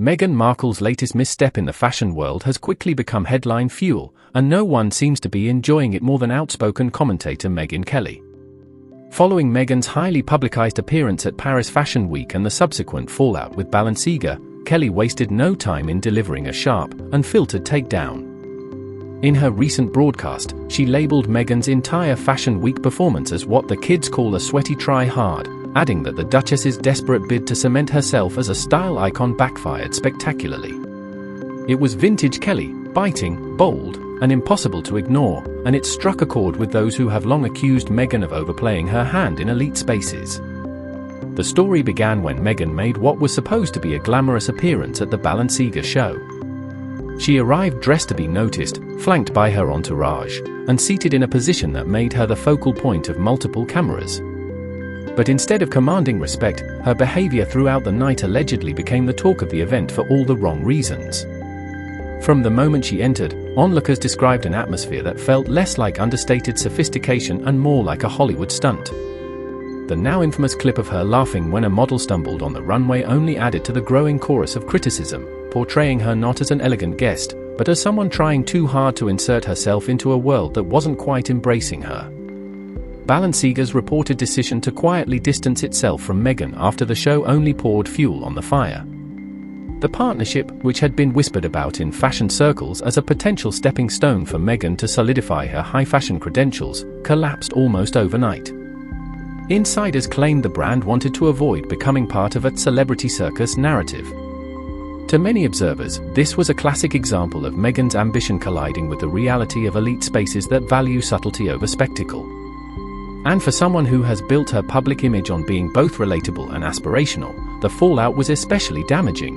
Meghan Markle's latest misstep in the fashion world has quickly become headline fuel, and no one seems to be enjoying it more than outspoken commentator Megyn Kelly. Following Meghan's highly publicized appearance at Paris Fashion Week and the subsequent fallout with Balenciaga, Kelly wasted no time in delivering a sharp, unfiltered takedown. In her recent broadcast, she labeled Meghan's entire Fashion Week performance as what the kids call a sweaty try-hard, adding that the Duchess's desperate bid to cement herself as a style icon backfired spectacularly. It was vintage Kelly, biting, bold, and impossible to ignore, and it struck a chord with those who have long accused Meghan of overplaying her hand in elite spaces. The story began when Meghan made what was supposed to be a glamorous appearance at the Balenciaga show. She arrived dressed to be noticed, flanked by her entourage, and seated in a position that made her the focal point of multiple cameras. But instead of commanding respect, her behavior throughout the night allegedly became the talk of the event for all the wrong reasons. From the moment she entered, onlookers described an atmosphere that felt less like understated sophistication and more like a Hollywood stunt. The now infamous clip of her laughing when a model stumbled on the runway only added to the growing chorus of criticism, portraying her not as an elegant guest, but as someone trying too hard to insert herself into a world that wasn't quite embracing her. Balenciaga's reported decision to quietly distance itself from Meghan after the show only poured fuel on the fire. The partnership, which had been whispered about in fashion circles as a potential stepping stone for Meghan to solidify her high fashion credentials, collapsed almost overnight. Insiders claimed the brand wanted to avoid becoming part of a celebrity circus narrative. To many observers, this was a classic example of Meghan's ambition colliding with the reality of elite spaces that value subtlety over spectacle. And for someone who has built her public image on being both relatable and aspirational, the fallout was especially damaging.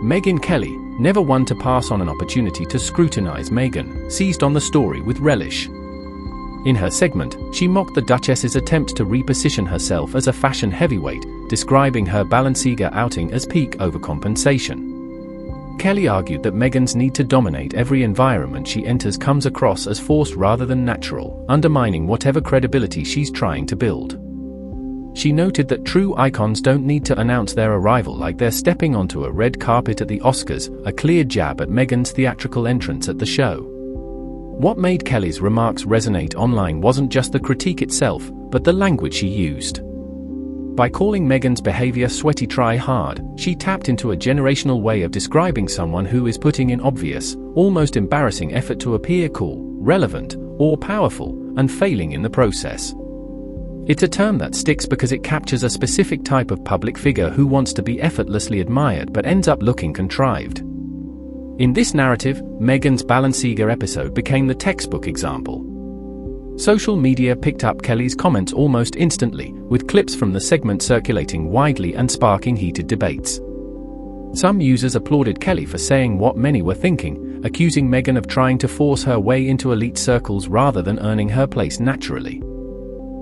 Megyn Kelly, never one to pass on an opportunity to scrutinize Meghan, seized on the story with relish. In her segment, she mocked the Duchess's attempt to reposition herself as a fashion heavyweight, describing her Balenciaga outing as peak overcompensation. Kelly argued that Meghan's need to dominate every environment she enters comes across as forced rather than natural, undermining whatever credibility she's trying to build. She noted that true icons don't need to announce their arrival like they're stepping onto a red carpet at the Oscars, a clear jab at Meghan's theatrical entrance at the show. What made Kelly's remarks resonate online wasn't just the critique itself, but the language she used. By calling Meghan's behavior sweaty try-hard, she tapped into a generational way of describing someone who is putting in obvious, almost embarrassing effort to appear cool, relevant, or powerful, and failing in the process. It's a term that sticks because it captures a specific type of public figure who wants to be effortlessly admired but ends up looking contrived. In this narrative, Meghan's Balenciaga episode became the textbook example. Social media picked up Kelly's comments almost instantly, with clips from the segment circulating widely and sparking heated debates. Some users applauded Kelly for saying what many were thinking, accusing Meghan of trying to force her way into elite circles rather than earning her place naturally.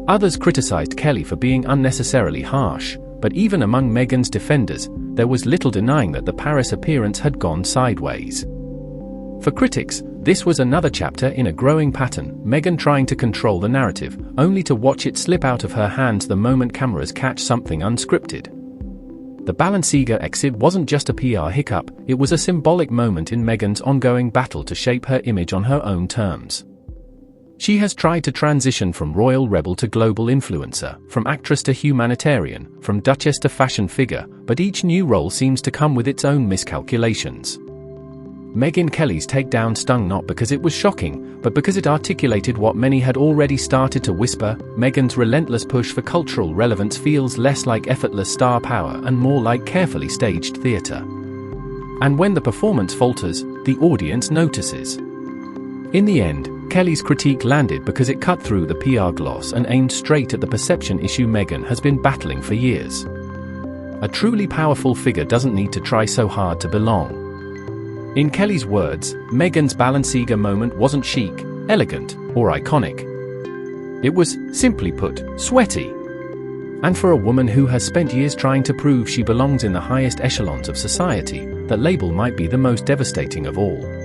Others criticized Kelly for being unnecessarily harsh, but even among Meghan's defenders, there was little denying that the Paris appearance had gone sideways. For critics, this was another chapter in a growing pattern, Meghan trying to control the narrative, only to watch it slip out of her hands the moment cameras catch something unscripted. The Balenciaga exit wasn't just a PR hiccup, it was a symbolic moment in Meghan's ongoing battle to shape her image on her own terms. She has tried to transition from royal rebel to global influencer, from actress to humanitarian, from duchess to fashion figure, but each new role seems to come with its own miscalculations. Megyn Kelly's takedown stung not because it was shocking, but because it articulated what many had already started to whisper. Meghan's relentless push for cultural relevance feels less like effortless star power and more like carefully staged theater. And when the performance falters, the audience notices. In the end, Kelly's critique landed because it cut through the PR gloss and aimed straight at the perception issue Meghan has been battling for years. A truly powerful figure doesn't need to try so hard to belong. In Kelly's words, Meghan's Balenciaga moment wasn't chic, elegant, or iconic. It was, simply put, sweaty. And for a woman who has spent years trying to prove she belongs in the highest echelons of society, that label might be the most devastating of all.